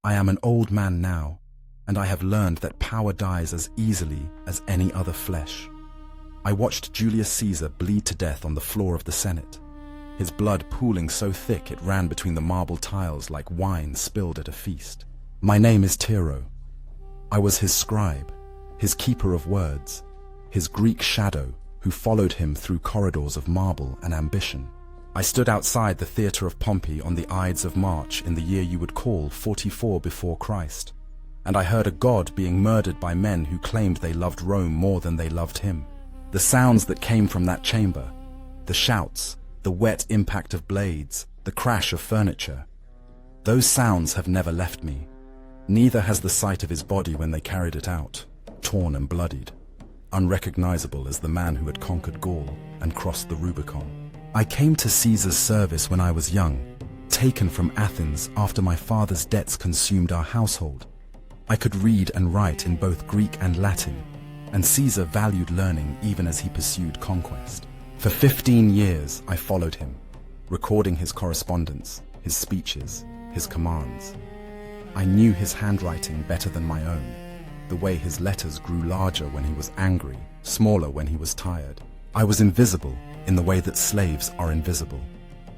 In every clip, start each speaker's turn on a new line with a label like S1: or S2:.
S1: I am an old man now, and I have learned that power dies as easily as any other flesh. I watched Julius Caesar bleed to death on the floor of the Senate, his blood pooling so thick it ran between the marble tiles like wine spilled at a feast. My name is Tiro. I was his scribe, his keeper of words, his Greek shadow who followed him through corridors of marble and ambition. I stood outside the theatre of Pompey on the Ides of March in the year you would call 44 before Christ, and I heard a god being murdered by men who claimed they loved Rome more than they loved him. The sounds that came from that chamber, the shouts, the wet impact of blades, the crash of furniture, those sounds have never left me. Neither has the sight of his body when they carried it out, torn and bloodied, unrecognizable as the man who had conquered Gaul and crossed the Rubicon. I came to Caesar's service when I was young, taken from Athens after my father's debts consumed our household. I could read and write in both Greek and Latin, and Caesar valued learning even as he pursued conquest. For 15 years I followed him, recording his correspondence, his speeches, his commands. I knew his handwriting better than my own, the way his letters grew larger when he was angry, smaller when he was tired. I was invisible in the way that slaves are invisible,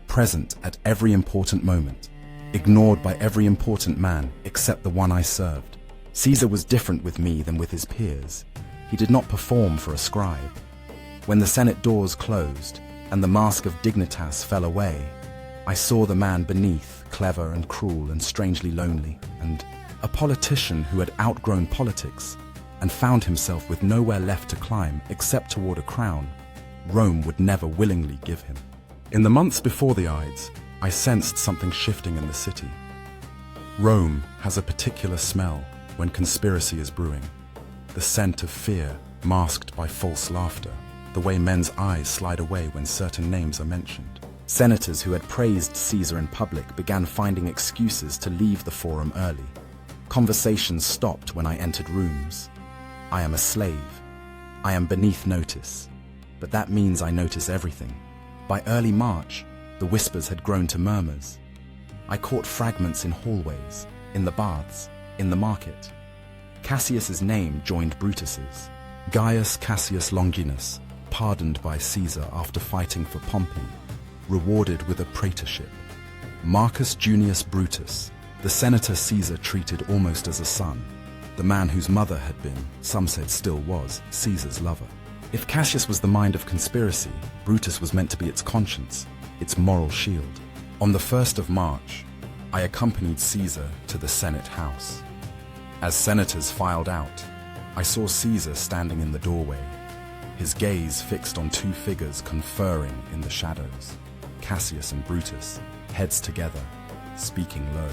S1: present at every important moment, ignored by every important man except the one I served. Caesar was different with me than with his peers. He did not perform for a scribe. When the Senate doors closed and the mask of dignitas fell away, I saw the man beneath, clever and cruel and strangely lonely, and a politician who had outgrown politics and found himself with nowhere left to climb except toward a crown Rome would never willingly give him. In the months before the Ides, I sensed something shifting in the city. Rome has a particular smell when conspiracy is brewing, the scent of fear masked by false laughter, the way men's eyes slide away when certain names are mentioned. Senators who had praised Caesar in public began finding excuses to leave the forum early. Conversations stopped when I entered rooms. I am a slave. I am beneath notice. But that means I notice everything. By early March, the whispers had grown to murmurs. I caught fragments in hallways, in the baths, in the market. Cassius's name joined Brutus's. Gaius Cassius Longinus, pardoned by Caesar after fighting for Pompey, rewarded with a praetorship. Marcus Junius Brutus, the senator Caesar treated almost as a son, the man whose mother had been, some said still was, Caesar's lover. If Cassius was the mind of conspiracy, Brutus was meant to be its conscience, its moral shield. On the 1st of March, I accompanied Caesar to the Senate house. As senators filed out, I saw Caesar standing in the doorway, his gaze fixed on two figures conferring in the shadows, Cassius and Brutus, heads together, speaking low.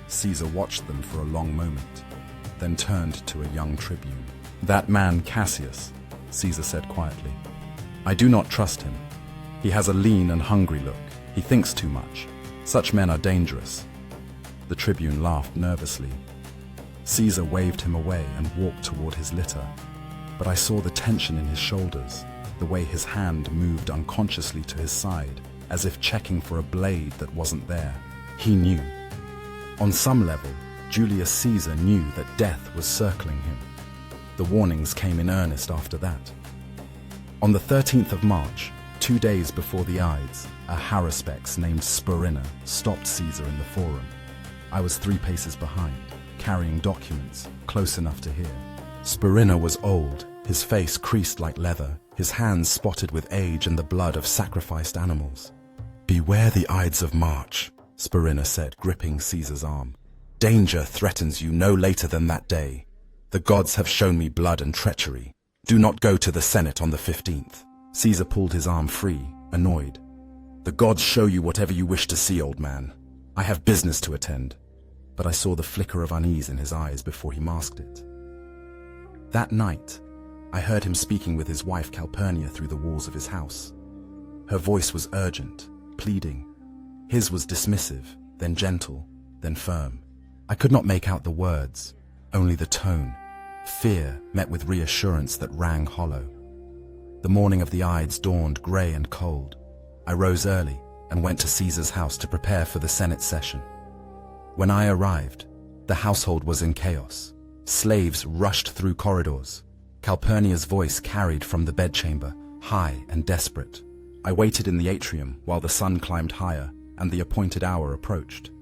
S1: Caesar watched them for a long moment, then turned to a young tribune. "That man Cassius," Caesar said quietly. "I do not trust him. He has a lean and hungry look. He thinks too much. Such men are dangerous." The tribune laughed nervously. Caesar waved him away and walked toward his litter, but I saw the tension in his shoulders, the way his hand moved unconsciously to his side, as if checking for a blade that wasn't there. He knew. On some level, Julius Caesar knew that death was circling him. The warnings came in earnest after that. On the 13th of March, 2 days before the Ides, a haruspex named Spurina stopped Caesar in the forum. I was 3 paces behind, carrying documents, close enough to hear. Spurina was old, his face creased like leather, his hands spotted with age and the blood of sacrificed animals. "Beware the Ides of March," Spurina said, gripping Caesar's arm. "Danger threatens you no later than that day. The gods have shown me blood and treachery. Do not go to the Senate on the 15th. Caesar pulled his arm free, annoyed. "The gods show you whatever you wish to see, old man. I have business to attend." But I saw the flicker of unease in his eyes before he masked it. That night, I heard him speaking with his wife Calpurnia through the walls of his house. Her voice was urgent, pleading. His was dismissive, then gentle, then firm. I could not make out the words, only the tone. Fear met with reassurance that rang hollow. The morning of the Ides dawned grey and cold. I rose early and went to Caesar's house to prepare for the Senate session. When I arrived, The household was in chaos. Slaves rushed through corridors. Calpurnia's voice carried from the bedchamber, high and desperate. I waited in the atrium while the sun climbed higher and the appointed hour approached.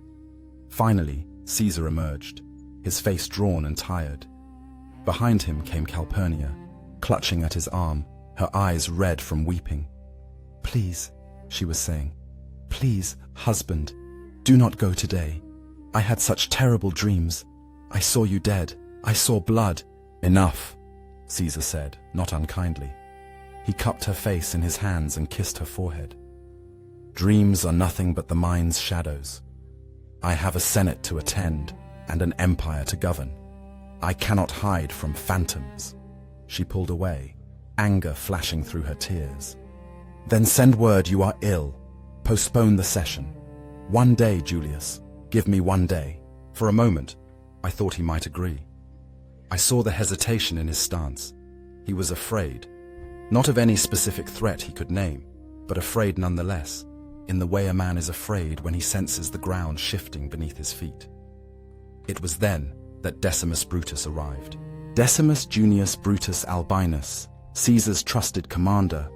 S1: Finally, Caesar emerged, his face drawn and tired. Behind him came Calpurnia, clutching at his arm, her eyes red from weeping. "Please," she was saying, "please, husband, do not go today. I had such terrible dreams. I saw you dead. I saw blood." "Enough," Caesar said, not unkindly. He cupped her face in his hands and kissed her forehead. "Dreams are nothing but the mind's shadows. I have a senate to attend and an empire to govern. I cannot hide from phantoms." She pulled away, anger flashing through her tears. "Then send word you are ill. Postpone the session. 1 day, Julius. Give me 1 day." For a moment, I thought he might agree. I saw the hesitation in his stance. He was afraid, not of any specific threat he could name, but afraid nonetheless, in the way a man is afraid when he senses the ground shifting beneath his feet. It was then that Decimus Brutus arrived. Decimus Junius Brutus Albinus, Caesar's trusted commander,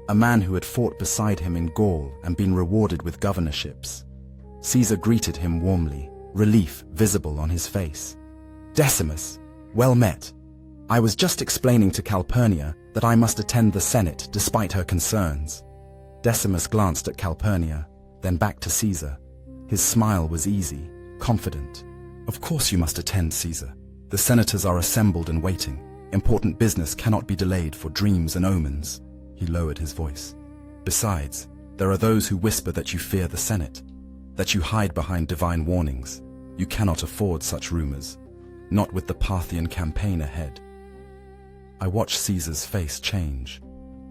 S1: a man who had fought beside him in Gaul and been rewarded with governorships. Caesar greeted him warmly, relief visible on his face. "Decimus, well met. I was just explaining to Calpurnia that I must attend the Senate despite her concerns." Decimus glanced at Calpurnia, then back to Caesar. His smile was easy, confident. "Of course you must attend, Caesar. The senators are assembled and waiting. Important business cannot be delayed for dreams and omens." He lowered his voice. "Besides, there are those who whisper that you fear the Senate, that you hide behind divine warnings. You cannot afford such rumors, not with the Parthian campaign ahead." I watched Caesar's face change.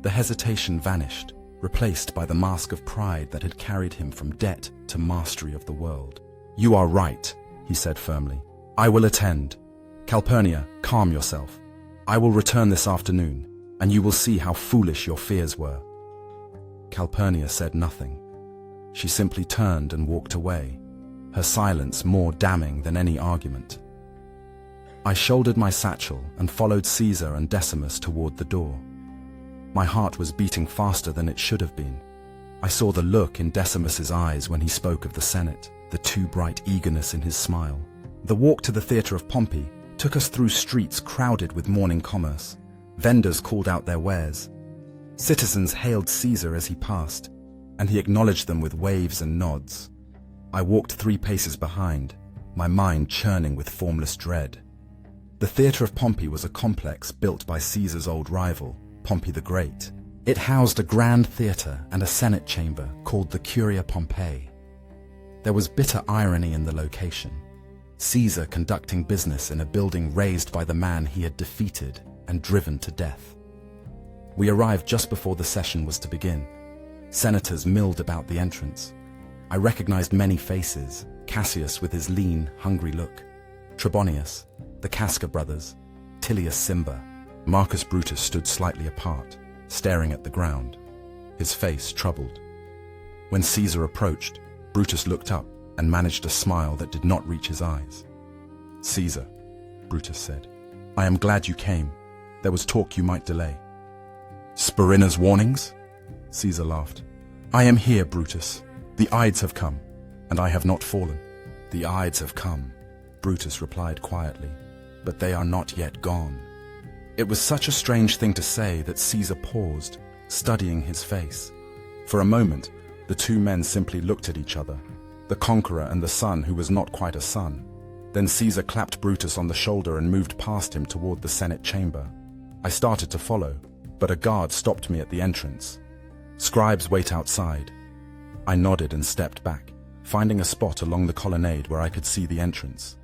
S1: The hesitation vanished, replaced by the mask of pride that had carried him from debt to mastery of the world. "You are right," he said firmly. "I will attend. Calpurnia, calm yourself. I will return this afternoon, and you will see how foolish your fears were." Calpurnia said nothing. She simply turned and walked away, her silence more damning than any argument. I shouldered my satchel and followed Caesar and Decimus toward the door. My heart was beating faster than it should have been. I saw the look in Decimus's eyes when he spoke of the Senate, the too bright eagerness in his smile. The walk to the Theatre of Pompey took us through streets crowded with morning commerce. Vendors called out their wares. Citizens hailed Caesar as he passed, and he acknowledged them with waves and nods. I walked 3 paces behind, my mind churning with formless dread. The Theatre of Pompey was a complex built by Caesar's old rival, Pompey the Great. It housed a grand theatre and a senate chamber called the Curia Pompei. There was bitter irony in the location. Caesar conducting business in a building raised by the man he had defeated and driven to death. We arrived just before the session was to begin. Senators milled about the entrance. I recognized many faces: Cassius with his lean, hungry look, Trebonius, the Casca brothers, Tillius Cimber. Marcus Brutus stood slightly apart, staring at the ground, his face troubled. When Caesar approached, Brutus looked up and managed a smile that did not reach his eyes. "Caesar," Brutus said, "I am glad you came. There was talk you might delay." "Spurinna's warnings?" Caesar laughed. "I am here, Brutus. The Ides have come, and I have not fallen." "The Ides have come," Brutus replied quietly, "but they are not yet gone." It was such a strange thing to say that Caesar paused, studying his face. For a moment, the 2 men simply looked at each other, the conqueror and the son who was not quite a son. Then Caesar clapped Brutus on the shoulder and moved past him toward the Senate chamber. I started to follow, but a guard stopped me at the entrance. "Scribes wait outside." I nodded and stepped back, finding a spot along the colonnade where I could see the entrance.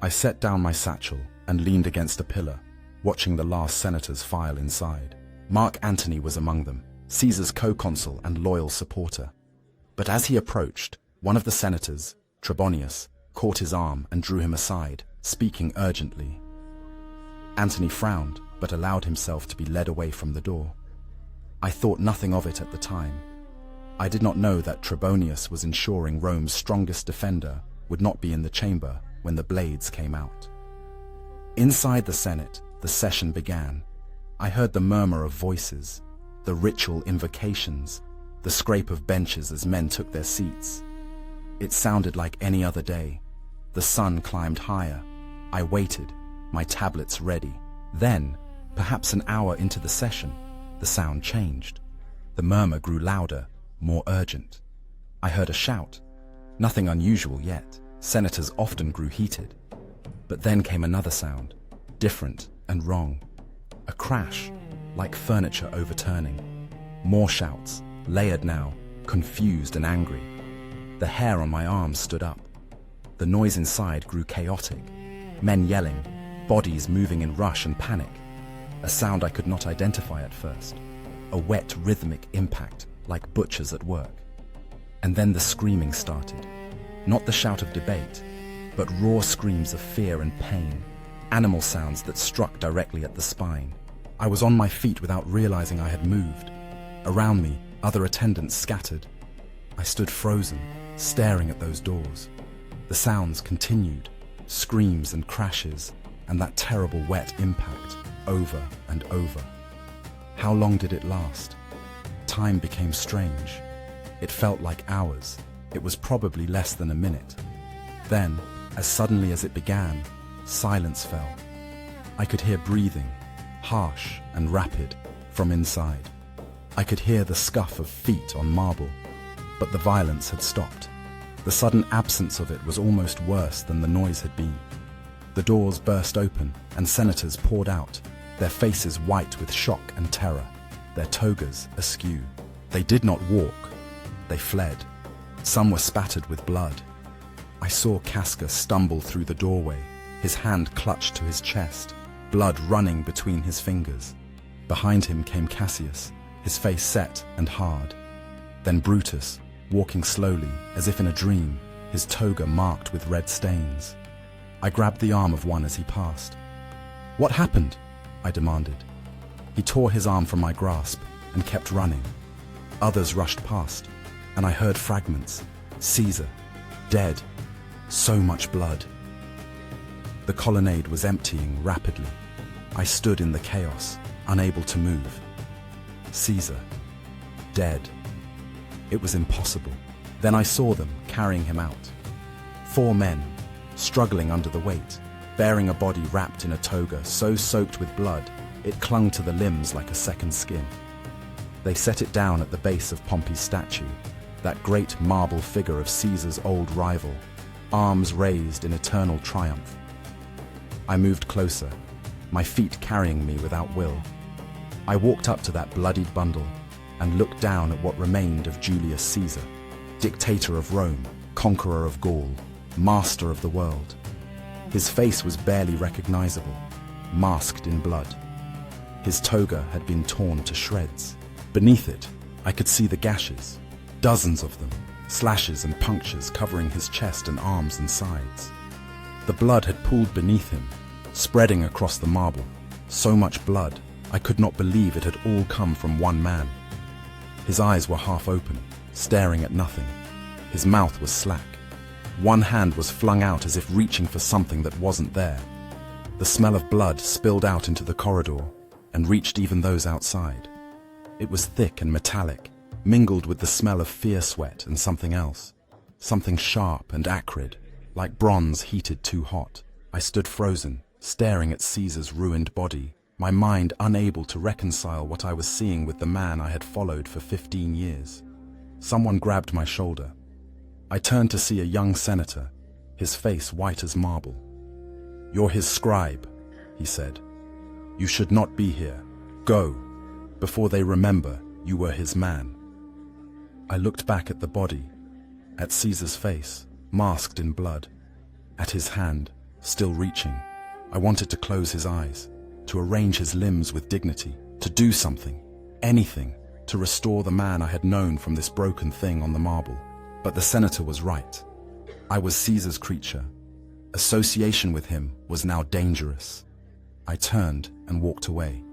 S1: I set down my satchel and leaned against a pillar, watching the last senators file inside. Mark Antony was among them, Caesar's co-consul and loyal supporter. But as he approached, one of the senators, Trebonius, caught his arm and drew him aside, speaking urgently. Antony frowned, but allowed himself to be led away from the door. I thought nothing of it at the time. I did not know that Trebonius was ensuring Rome's strongest defender would not be in the chamber when the blades came out. Inside the Senate, the session began. I heard the murmur of voices, the ritual invocations, the scrape of benches as men took their seats. It sounded like any other day. The sun climbed higher. I waited, my tablets ready. Then, perhaps an hour into the session, the sound changed. The murmur grew louder, more urgent. I heard a shout. Nothing unusual yet. Senators often grew heated. But then came another sound, different and wrong. A crash, like furniture overturning. More shouts, layered now, confused and angry. The hair on my arms stood up. The noise inside grew chaotic. Men yelling, bodies moving in rush and panic. A sound I could not identify at first. A wet, rhythmic impact, like butchers at work. And then the screaming started. Not the shout of debate, but raw screams of fear and pain. Animal sounds that struck directly at the spine. I was on my feet without realizing I had moved. Around me, other attendants scattered. I stood frozen, staring at those doors. The sounds continued, screams and crashes, and that terrible wet impact, over and over. How long did it last? Time became strange. It felt like hours. It was probably less than a minute. Then, as suddenly as it began, silence fell. I could hear breathing, harsh and rapid, from inside. I could hear the scuff of feet on marble, but the violence had stopped. The sudden absence of it was almost worse than the noise had been. The doors burst open and senators poured out, their faces white with shock and terror, their togas askew. They did not walk, they fled. Some were spattered with blood. I saw Casca stumble through the doorway, his hand clutched to his chest, blood running between his fingers. Behind him came Cassius, his face set and hard. Then Brutus, walking slowly, as if in a dream, his toga marked with red stains. I grabbed the arm of one as he passed. "What happened?" I demanded. He tore his arm from my grasp and kept running. Others rushed past, and I heard fragments. Caesar, dead, so much blood. The colonnade was emptying rapidly. I stood in the chaos, unable to move. Caesar, dead. It was impossible. Then I saw them carrying him out. 4 men, struggling under the weight, bearing a body wrapped in a toga so soaked with blood it clung to the limbs like a second skin. They set it down at the base of Pompey's statue, that great marble figure of Caesar's old rival, arms raised in eternal triumph. I moved closer, my feet carrying me without will. I walked up to that bloodied bundle and looked down at what remained of Julius Caesar, dictator of Rome, conqueror of Gaul, master of the world. His face was barely recognizable, masked in blood. His toga had been torn to shreds. Beneath it, I could see the gashes, dozens of them, slashes and punctures covering his chest and arms and sides. The blood had pooled beneath him, spreading across the marble. So much blood, I could not believe it had all come from one man. His eyes were half open, staring at nothing. His mouth was slack. One hand was flung out as if reaching for something that wasn't there. The smell of blood spilled out into the corridor and reached even those outside. It was thick and metallic, mingled with the smell of fear sweat and something else. Something sharp and acrid, like bronze heated too hot. I stood frozen, staring at Caesar's ruined body, my mind unable to reconcile what I was seeing with the man I had followed for 15 years. Someone grabbed my shoulder. I turned to see a young senator, his face white as marble. "You're his scribe," he said. "You should not be here. Go, before they remember you were his man." I looked back at the body, at Caesar's face, masked in blood, at his hand, still reaching. I wanted to close his eyes, to arrange his limbs with dignity, to do something, anything, to restore the man I had known from this broken thing on the marble. But the senator was right. I was Caesar's creature. Association with him was now dangerous. I turned and walked away.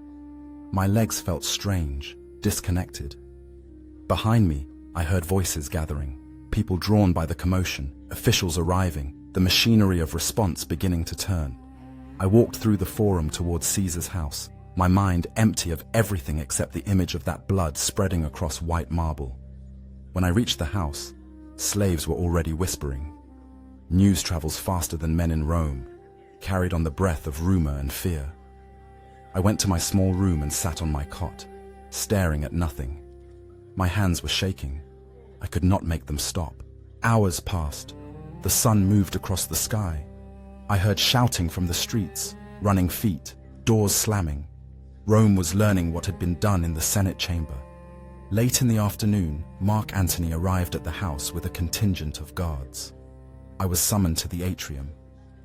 S1: My legs felt strange, disconnected. Behind me, I heard voices gathering, people drawn by the commotion, officials arriving, the machinery of response beginning to turn. I walked through the forum towards Caesar's house, my mind empty of everything except the image of that blood spreading across white marble. When I reached the house, slaves were already whispering. News travels faster than men in Rome, carried on the breath of rumor and fear. I went to my small room and sat on my cot, staring at nothing. My hands were shaking. I could not make them stop. Hours passed. The sun moved across the sky. I heard shouting from the streets, running feet, doors slamming. Rome was learning what had been done in the Senate chamber. Late in the afternoon, Mark Antony arrived at the house with a contingent of guards. I was summoned to the atrium.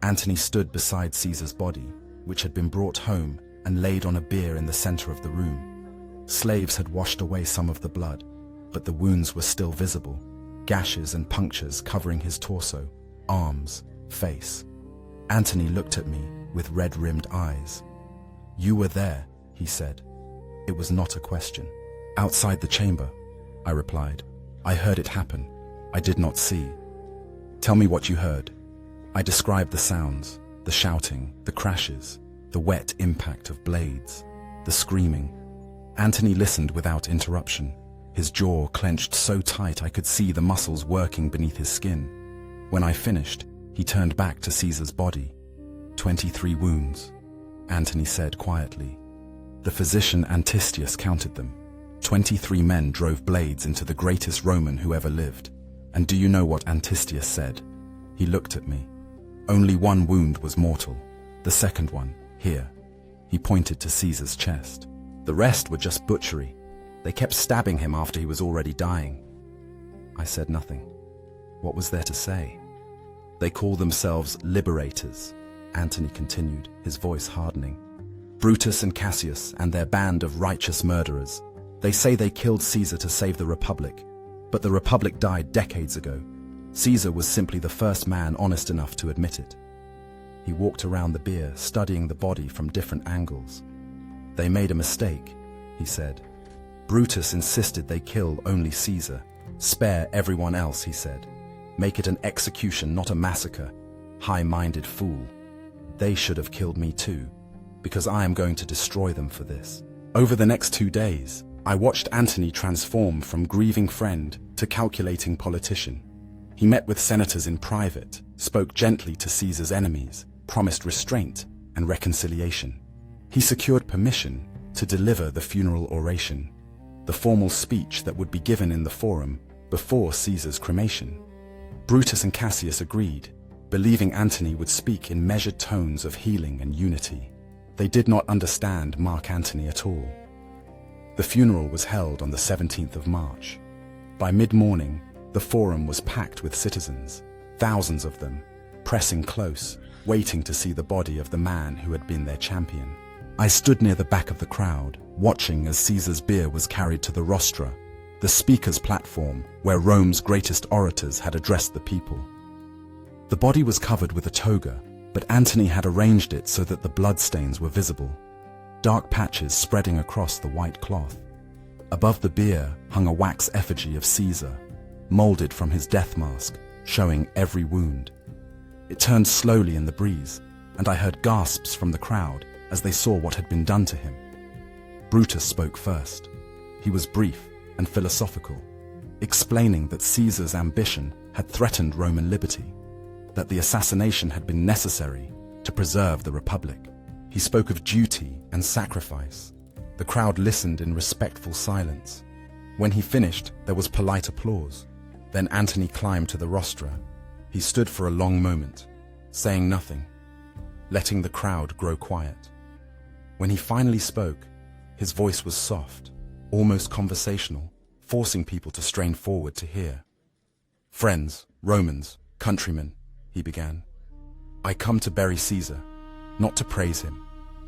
S1: Antony stood beside Caesar's body, which had been brought home and laid on a bier in the center of the room. Slaves had washed away some of the blood, but the wounds were still visible, gashes and punctures covering his torso, arms, face. Antony looked at me with red-rimmed eyes. "You were there," he said. It was not a question. "Outside the chamber," I replied. "I heard it happen. I did not see." "Tell me what you heard." I described the sounds, the shouting, the crashes, the wet impact of blades, the screaming. Antony listened without interruption. His jaw clenched so tight I could see the muscles working beneath his skin. When I finished, he turned back to Caesar's body. 23 wounds, Antony said quietly. The physician Augustus counted them. 23 men drove blades into the greatest Roman who ever lived. And do you know what Augustus said? He looked at me. Only one wound was mortal. The second one, here. He pointed to Caesar's chest. The rest were just butchery. They kept stabbing him after he was already dying. I said nothing. What was there to say? They call themselves liberators, Antony continued, his voice hardening. Brutus and Cassius and their band of righteous murderers. They say they killed Caesar to save the Republic, but the Republic died decades ago. Caesar was simply the first man honest enough to admit it. He walked around the bier, studying the body from different angles. They made a mistake, he said. Brutus insisted they kill only Caesar. Spare everyone else, he said. Make it an execution, not a massacre. High-minded fool. They should have killed me too, because I am going to destroy them for this. Over the next 2 days, I watched Antony transform from grieving friend to calculating politician. He met with senators in private, spoke gently to Caesar's enemies, promised restraint and reconciliation. He secured permission to deliver the funeral oration, the formal speech that would be given in the forum before Caesar's cremation. Brutus and Cassius agreed, believing Antony would speak in measured tones of healing and unity. They did not understand Mark Antony at all. The funeral was held on the 17th of March. By mid-morning, the forum was packed with citizens, thousands of them, pressing close, waiting to see the body of the man who had been their champion. I stood near the back of the crowd, watching as Caesar's bier was carried to the rostra, the speaker's platform where Rome's greatest orators had addressed the people. The body was covered with a toga, but Antony had arranged it so that the bloodstains were visible, dark patches spreading across the white cloth. Above the bier hung a wax effigy of Caesar, molded from his death mask, showing every wound. It turned slowly in the breeze, and I heard gasps from the crowd as they saw what had been done to him. Brutus spoke first. He was brief and philosophical, explaining that Caesar's ambition had threatened Roman liberty, that the assassination had been necessary to preserve the Republic. He spoke of duty and sacrifice. The crowd listened in respectful silence. When he finished, there was polite applause. Then Antony climbed to the rostra. He stood for a long moment, saying nothing, letting the crowd grow quiet. When he finally spoke, his voice was soft, almost conversational, forcing people to strain forward to hear. "Friends, Romans, countrymen," he began. "I come to bury Caesar, not to praise him.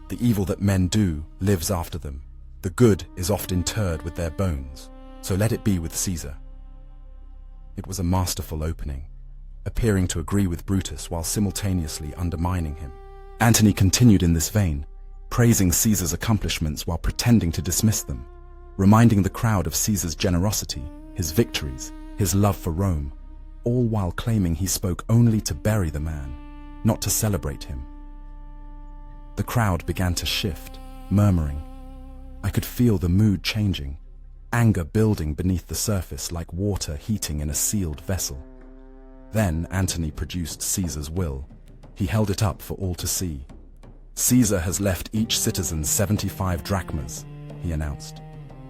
S1: The evil that men do lives after them. The good is oft interred with their bones, so let it be with Caesar." It was a masterful opening, appearing to agree with Brutus while simultaneously undermining him. Antony continued in this vein, praising Caesar's accomplishments while pretending to dismiss them, reminding the crowd of Caesar's generosity, his victories, his love for Rome. all while claiming he spoke only to bury the man, not to celebrate him. The crowd began to shift, murmuring. I could feel the mood changing, anger building beneath the surface like water heating in a sealed vessel. Then Antony produced Caesar's will. He held it up for all to see. Caesar has left each citizen 75 drachmas, he announced,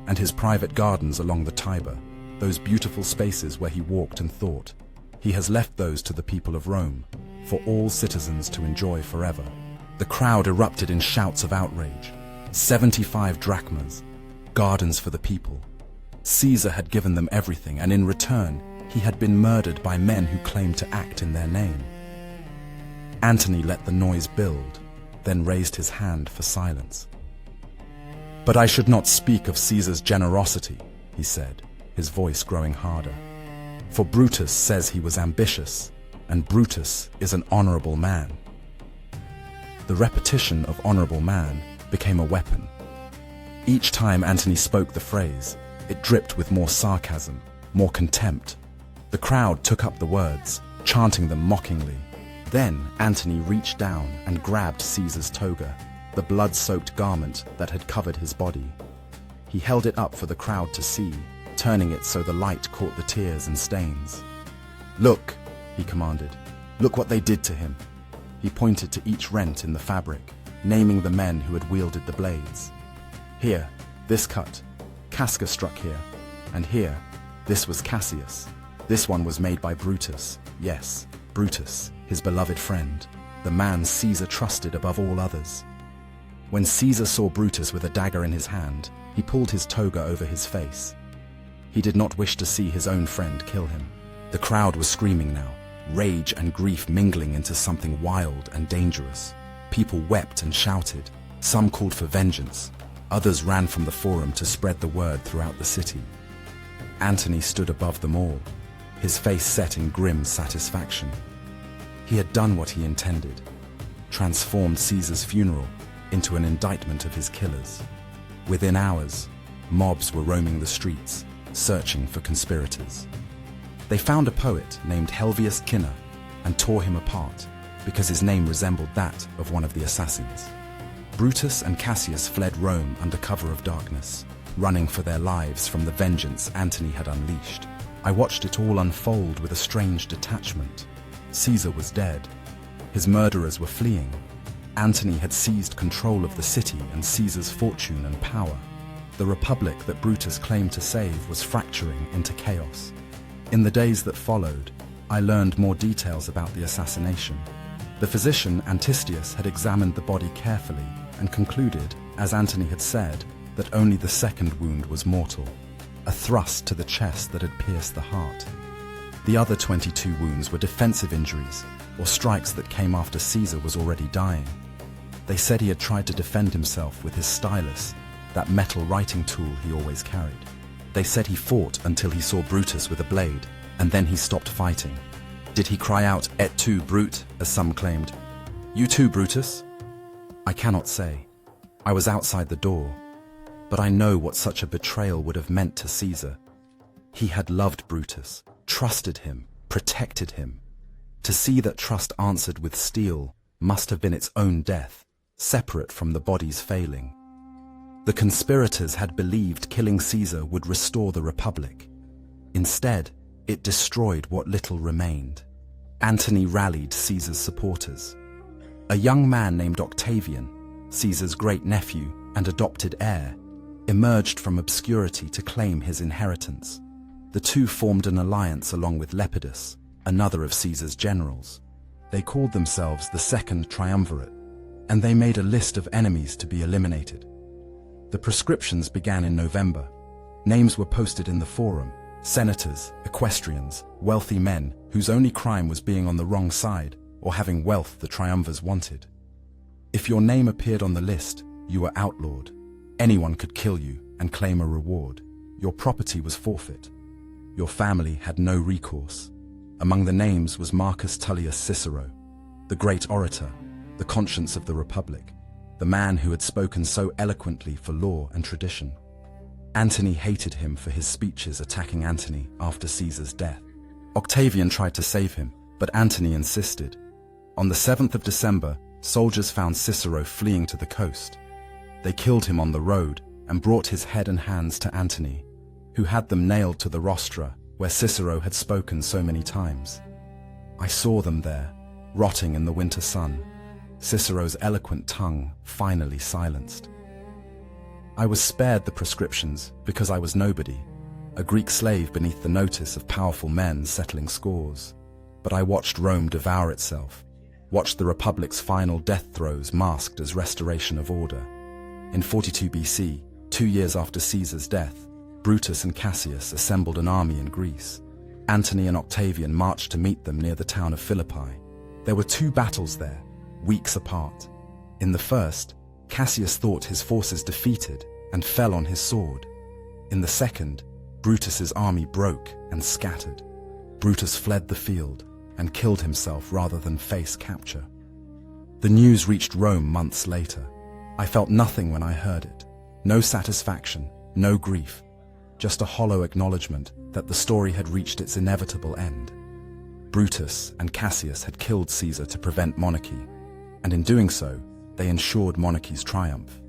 S1: and his private gardens along the Tiber, those beautiful spaces where he walked and thought. He has left those to the people of Rome, for all citizens to enjoy forever. The crowd erupted in shouts of outrage. 75 drachmas, gardens for the people. Caesar had given them everything, and in return, he had been murdered by men who claimed to act in their name. Antony let the noise build, then raised his hand for silence. But I should not speak of Caesar's generosity, he said, his voice growing harder. For Brutus says he was ambitious, and Brutus is an honorable man. The repetition of honorable man became a weapon. Each time Antony spoke the phrase, it dripped with more sarcasm, more contempt. The crowd took up the words, chanting them mockingly. Then Antony reached down and grabbed Caesar's toga, the blood-soaked garment that had covered his body. He held it up for the crowd to see, turning it so the light caught the tears and stains. Look, he commanded. Look what they did to him. He pointed to each rent in the fabric, naming the men who had wielded the blades. Here, this cut, Casca struck here, and here, this was Cassius. This one was made by Brutus, yes, Brutus, his beloved friend, the man Caesar trusted above all others. When Caesar saw Brutus with a dagger in his hand, he pulled his toga over his face. He did not wish to see his own friend kill him. The crowd was screaming now, rage and grief mingling into something wild and dangerous. People wept and shouted. Some called for vengeance. Others ran from the forum to spread the word throughout the city. Antony stood above them all, his face set in grim satisfaction. He had done what he intended, transformed Caesar's funeral into an indictment of his killers. Within hours, mobs were roaming the streets, searching for conspirators. They found a poet named Helvius Cinna and tore him apart because his name resembled that of one of the assassins. Brutus and Cassius fled Rome under cover of darkness, running for their lives from the vengeance Antony had unleashed. I watched it all unfold with a strange detachment. Caesar was dead. His murderers were fleeing. Antony had seized control of the city and Caesar's fortune and power. The republic that Brutus claimed to save was fracturing into chaos. In the days that followed, I learned more details about the assassination. The physician Antistius had examined the body carefully and concluded, as Antony had said, that only the second wound was mortal, a thrust to the chest that had pierced the heart. The other 22 wounds were defensive injuries, or strikes that came after Caesar was already dying. They said he had tried to defend himself with his stylus, that metal writing tool he always carried. They said he fought until he saw Brutus with a blade, and then he stopped fighting. Did he cry out, "Et tu, Brute," as some claimed? "You too, Brutus?" I cannot say. I was outside the door, but I know what such a betrayal would have meant to Caesar. He had loved Brutus, trusted him, protected him. To see that trust answered with steel must have been its own death, separate from the body's failing. The conspirators had believed killing Caesar would restore the Republic. Instead, it destroyed what little remained. Antony rallied Caesar's supporters. A young man named Octavian, Caesar's great-nephew and adopted heir, emerged from obscurity to claim his inheritance. The two formed an alliance along with Lepidus, another of Caesar's generals. They called themselves the Second Triumvirate, and they made a list of enemies to be eliminated. The proscriptions began in November. Names were posted in the forum: senators, equestrians, wealthy men whose only crime was being on the wrong side or having wealth the triumvirs wanted. If your name appeared on the list, you were outlawed. Anyone could kill you and claim a reward. Your property was forfeit. Your family had no recourse. Among the names was Marcus Tullius Cicero, the great orator, the conscience of the Republic, the man who had spoken so eloquently for law and tradition. Antony hated him for his speeches attacking Antony after Caesar's death. Octavian tried to save him, but Antony insisted. On the 7th of December, soldiers found Cicero fleeing to the coast. They killed him on the road and brought his head and hands to Antony, who had them nailed to the rostra where Cicero had spoken so many times. I saw them there, rotting in the winter sun, Cicero's eloquent tongue finally silenced. I was spared the proscriptions because I was nobody, a Greek slave beneath the notice of powerful men settling scores. But I watched Rome devour itself, watched the Republic's final death throes masked as restoration of order. In 42 BC, 2 years after Caesar's death, Brutus and Cassius assembled an army in Greece. Antony and Octavian marched to meet them near the town of Philippi. There were 2 battles there, weeks apart. In the first, Cassius thought his forces defeated and fell on his sword. In the second, Brutus's army broke and scattered. Brutus fled the field and killed himself rather than face capture. The news reached Rome months later. I felt nothing when I heard it. No satisfaction, no grief, just a hollow acknowledgement that the story had reached its inevitable end. Brutus and Cassius had killed Caesar to prevent monarchy, and in doing so, they ensured monarchy's triumph.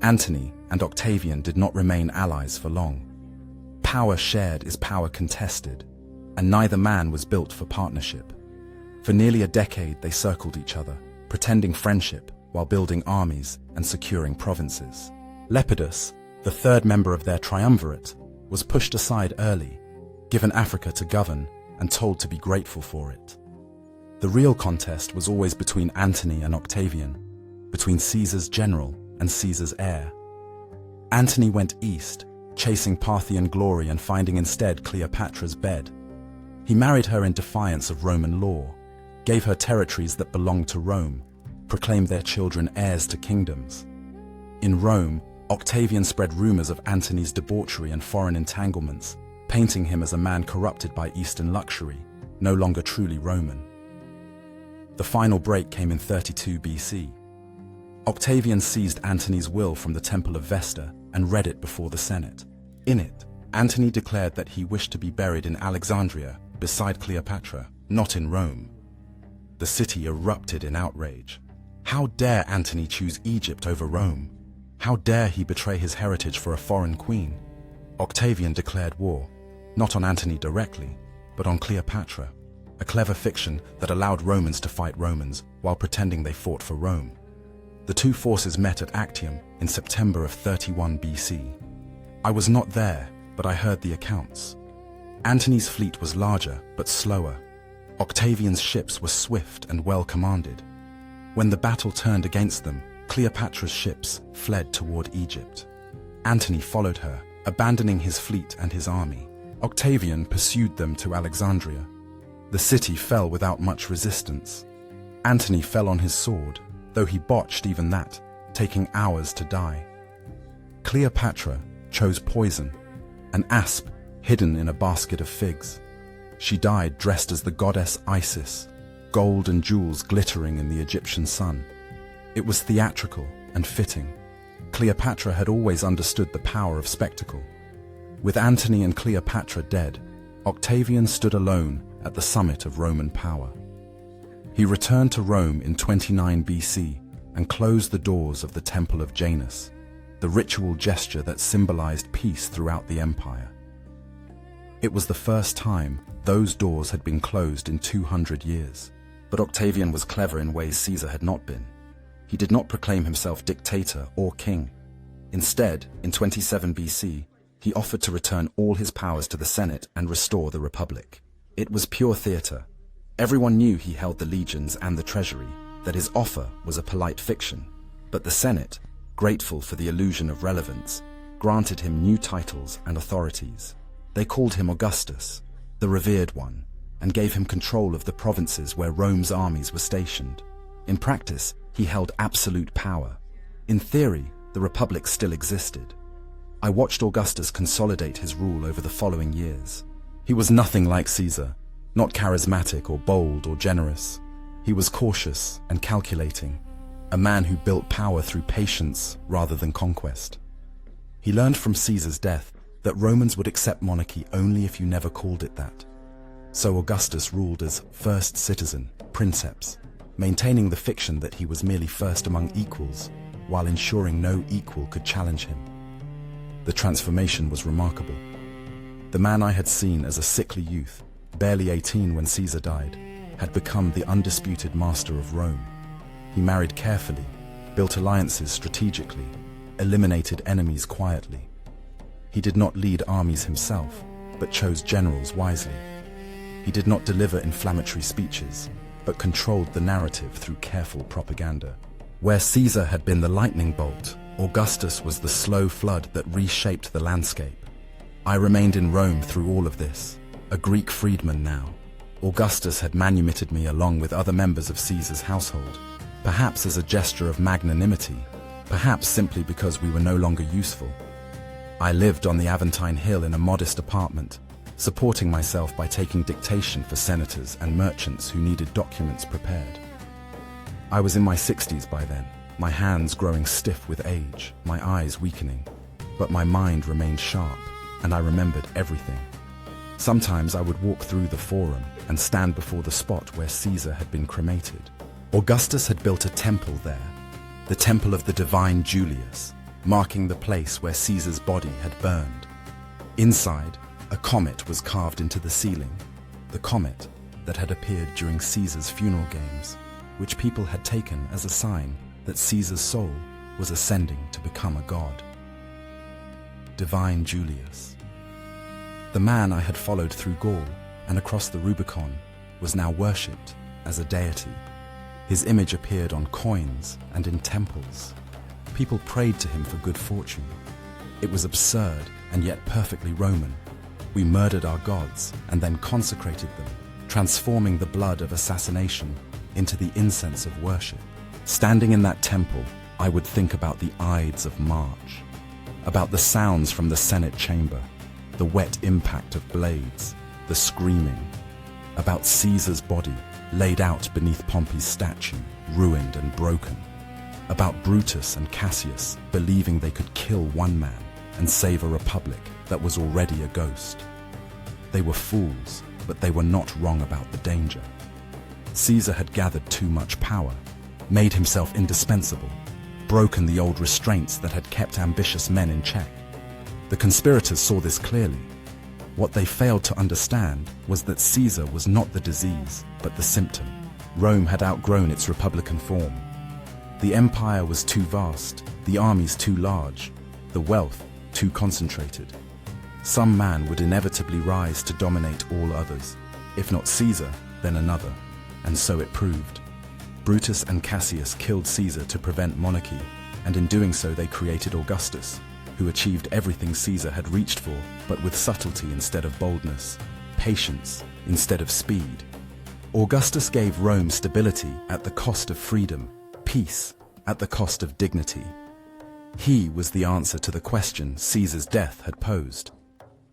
S1: Antony and Octavian did not remain allies for long. Power shared is power contested, and neither man was built for partnership. For nearly a decade they circled each other, pretending friendship while building armies and securing provinces. Lepidus, the 3rd member of their triumvirate, was pushed aside early, given Africa to govern and told to be grateful for it. The real contest was always between Antony and Octavian, between Caesar's general and Caesar's heir. Antony went east, chasing Parthian glory and finding instead Cleopatra's bed. He married her in defiance of Roman law, gave her territories that belonged to Rome, proclaimed their children heirs to kingdoms. In Rome, Octavian spread rumors of Antony's debauchery and foreign entanglements, painting him as a man corrupted by Eastern luxury, no longer truly Roman. The final break came in 32 BC. Octavian seized Antony's will from the Temple of Vesta and read it before the Senate. In it, Antony declared that he wished to be buried in Alexandria beside Cleopatra, not in Rome. The city erupted in outrage. How dare Antony choose Egypt over Rome? How dare he betray his heritage for a foreign queen? Octavian declared war, not on Antony directly, but on Cleopatra, a clever fiction that allowed Romans to fight Romans while pretending they fought for Rome. The 2 forces met at Actium in September of 31 BC. I was not there, but I heard the accounts. Antony's fleet was larger, but slower. Octavian's ships were swift and well commanded. When the battle turned against them, Cleopatra's ships fled toward Egypt. Antony followed her, abandoning his fleet and his army. Octavian pursued them to Alexandria. The city fell without much resistance. Antony fell on his sword, though he botched even that, taking hours to die. Cleopatra chose poison, an asp hidden in a basket of figs. She died dressed as the goddess Isis, gold and jewels glittering in the Egyptian sun. It was theatrical and fitting. Cleopatra had always understood the power of spectacle. With Antony and Cleopatra dead, Octavian stood alone at the summit of Roman power. He returned to Rome in 29 BC and closed the doors of the Temple of Janus, the ritual gesture that symbolized peace throughout the empire. It was the first time those doors had been closed in 200 years. But Octavian was clever in ways Caesar had not been. He did not proclaim himself dictator or king. Instead, in 27 BC, he offered to return all his powers to the Senate and restore the Republic. It was pure theater. Everyone knew he held the legions and the treasury, that his offer was a polite fiction. But the Senate, grateful for the illusion of relevance, granted him new titles and authorities. They called him Augustus, the revered one, and gave him control of the provinces where Rome's armies were stationed. In practice, he held absolute power. In theory, the Republic still existed. I watched Augustus consolidate his rule over the following years. He was nothing like Caesar, not charismatic or bold or generous. He was cautious and calculating, a man who built power through patience rather than conquest. He learned from Caesar's death that Romans would accept monarchy only if you never called it that. So Augustus ruled as first citizen, princeps, maintaining the fiction that he was merely first among equals, while ensuring no equal could challenge him. The transformation was remarkable. The man I had seen as a sickly youth, barely 18 when Caesar died, had become the undisputed master of Rome. He married carefully, built alliances strategically, eliminated enemies quietly. He did not lead armies himself, but chose generals wisely. He did not deliver inflammatory speeches, but controlled the narrative through careful propaganda. Where Caesar had been the lightning bolt, Augustus was the slow flood that reshaped the landscape. I remained in Rome through all of this, a Greek freedman now. Augustus had manumitted me along with other members of Caesar's household, perhaps as a gesture of magnanimity, perhaps simply because we were no longer useful. I lived on the Aventine Hill in a modest apartment, supporting myself by taking dictation for senators and merchants who needed documents prepared. I was in my 60s by then, my hands growing stiff with age, my eyes weakening, but my mind remained sharp, and I remembered everything. Sometimes I would walk through the forum and stand before the spot where Caesar had been cremated. Augustus had built a temple there, the temple of the divine Julius, marking the place where Caesar's body had burned. Inside, a comet was carved into the ceiling, the comet that had appeared during Caesar's funeral games, which people had taken as a sign that Caesar's soul was ascending to become a god. Divine Julius. The man I had followed through Gaul and across the Rubicon was now worshipped as a deity. His image appeared on coins and in temples. People prayed to him for good fortune. It was absurd and yet perfectly Roman. We murdered our gods and then consecrated them, transforming the blood of assassination into the incense of worship. Standing in that temple, I would think about the Ides of March, about the sounds from the Senate chamber, the wet impact of blades, the screaming, about Caesar's body laid out beneath Pompey's statue, ruined and broken, about Brutus and Cassius believing they could kill one man and save a republic that was already a ghost. They were fools, but they were not wrong about the danger. Caesar had gathered too much power, made himself indispensable, broken the old restraints that had kept ambitious men in check. The conspirators saw this clearly. What they failed to understand was that Caesar was not the disease, but the symptom. Rome had outgrown its republican form. The empire was too vast, the armies too large, the wealth too concentrated. Some man would inevitably rise to dominate all others. If not Caesar, then another. And so it proved. Brutus and Cassius killed Caesar to prevent monarchy, and in doing so they created Augustus, who achieved everything Caesar had reached for, but with subtlety instead of boldness, patience instead of speed. Augustus gave Rome stability at the cost of freedom, peace at the cost of dignity. He was the answer to the question Caesar's death had posed.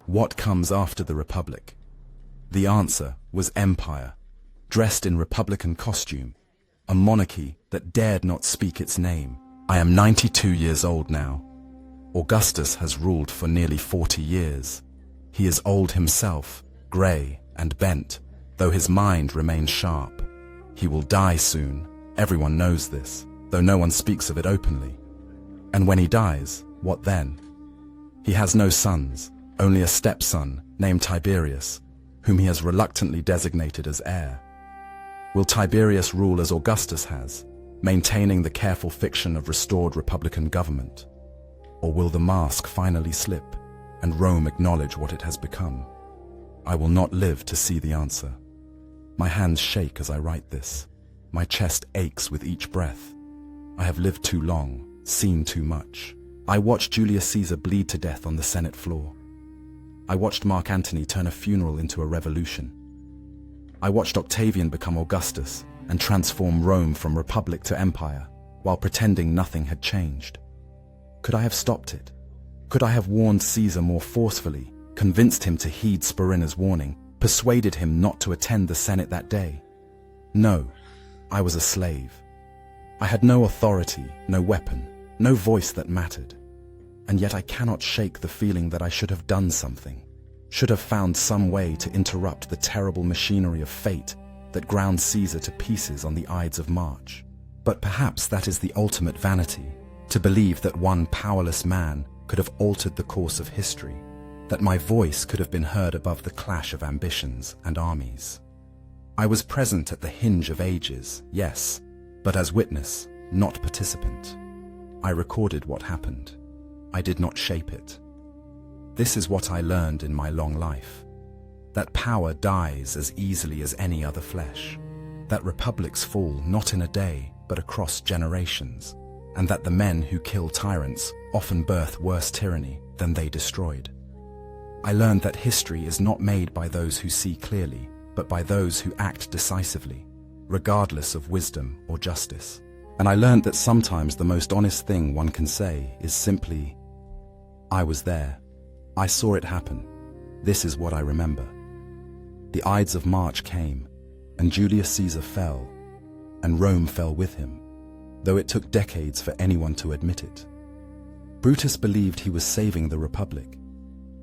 S1: What comes after the Republic? The answer was empire, dressed in republican costume, a monarchy that dared not speak its name. I am 92 years old now. Augustus has ruled for nearly 40 years. He is old himself, grey and bent, though his mind remains sharp. He will die soon. Everyone knows this, though no one speaks of it openly. And when he dies, what then? He has no sons, only a stepson named Tiberius, whom he has reluctantly designated as heir. Will Tiberius rule as Augustus has, maintaining the careful fiction of restored republican government? Or will the mask finally slip and Rome acknowledge what it has become? I will not live to see the answer. My hands shake as I write this. My chest aches with each breath. I have lived too long, seen too much. I watched Julius Caesar bleed to death on the Senate floor. I watched Mark Antony turn a funeral into a revolution. I watched Octavian become Augustus and transform Rome from republic to empire, while pretending nothing had changed. Could I have stopped it? Could I have warned Caesar more forcefully, convinced him to heed Spurinna's warning, persuaded him not to attend the Senate that day? No, I was a slave. I had no authority, no weapon, no voice that mattered. And yet I cannot shake the feeling that I should have done something, should have found some way to interrupt the terrible machinery of fate that ground Caesar to pieces on the Ides of March. But perhaps that is the ultimate vanity, to believe that one powerless man could have altered the course of history, that my voice could have been heard above the clash of ambitions and armies. I was present at the hinge of ages, yes, but as witness, not participant. I recorded what happened. I did not shape it. This is what I learned in my long life: that power dies as easily as any other flesh, that republics fall not in a day but across generations, and that the men who kill tyrants often birth worse tyranny than they destroyed. I learned that history is not made by those who see clearly, but by those who act decisively, regardless of wisdom or justice. And I learned that sometimes the most honest thing one can say is simply, "I was there. I saw it happen. This is what I remember." The Ides of March came, and Julius Caesar fell, and Rome fell with him, though it took decades for anyone to admit it. Brutus believed he was saving the Republic.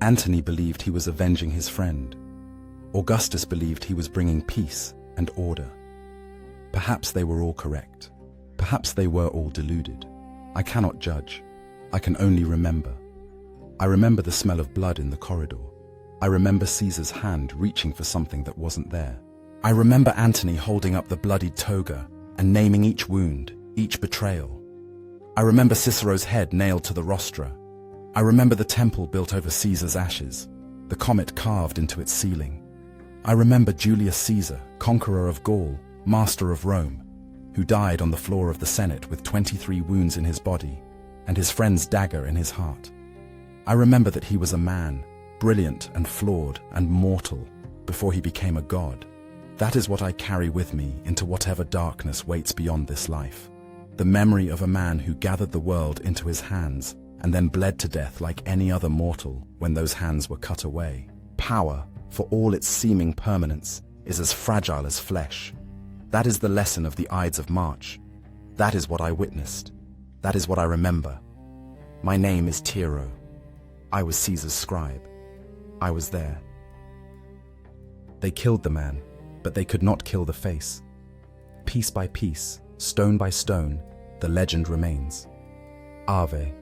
S1: Antony believed he was avenging his friend. Augustus believed he was bringing peace and order. Perhaps they were all correct. Perhaps they were all deluded. I cannot judge. I can only remember. I remember the smell of blood in the corridor. I remember Caesar's hand reaching for something that wasn't there. I remember Antony holding up the bloodied toga and naming each wound, each betrayal. I remember Cicero's head nailed to the rostra. I remember the temple built over Caesar's ashes, the comet carved into its ceiling. I remember Julius Caesar, conqueror of Gaul, master of Rome, who died on the floor of the Senate with 23 wounds in his body and his friend's dagger in his heart. I remember that he was a man, brilliant and flawed and mortal, before he became a god. That is what I carry with me into whatever darkness waits beyond this life. The memory of a man who gathered the world into his hands and then bled to death like any other mortal when those hands were cut away. Power, for all its seeming permanence, is as fragile as flesh. That is the lesson of the Ides of March. That is what I witnessed. That is what I remember. My name is Tiro. I was Caesar's scribe. I was there. They killed the man, but they could not kill the face. Piece by piece, stone by stone, the legend remains. Ave,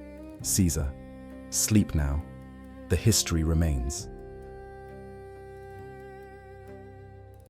S1: Caesar, sleep now. The history remains.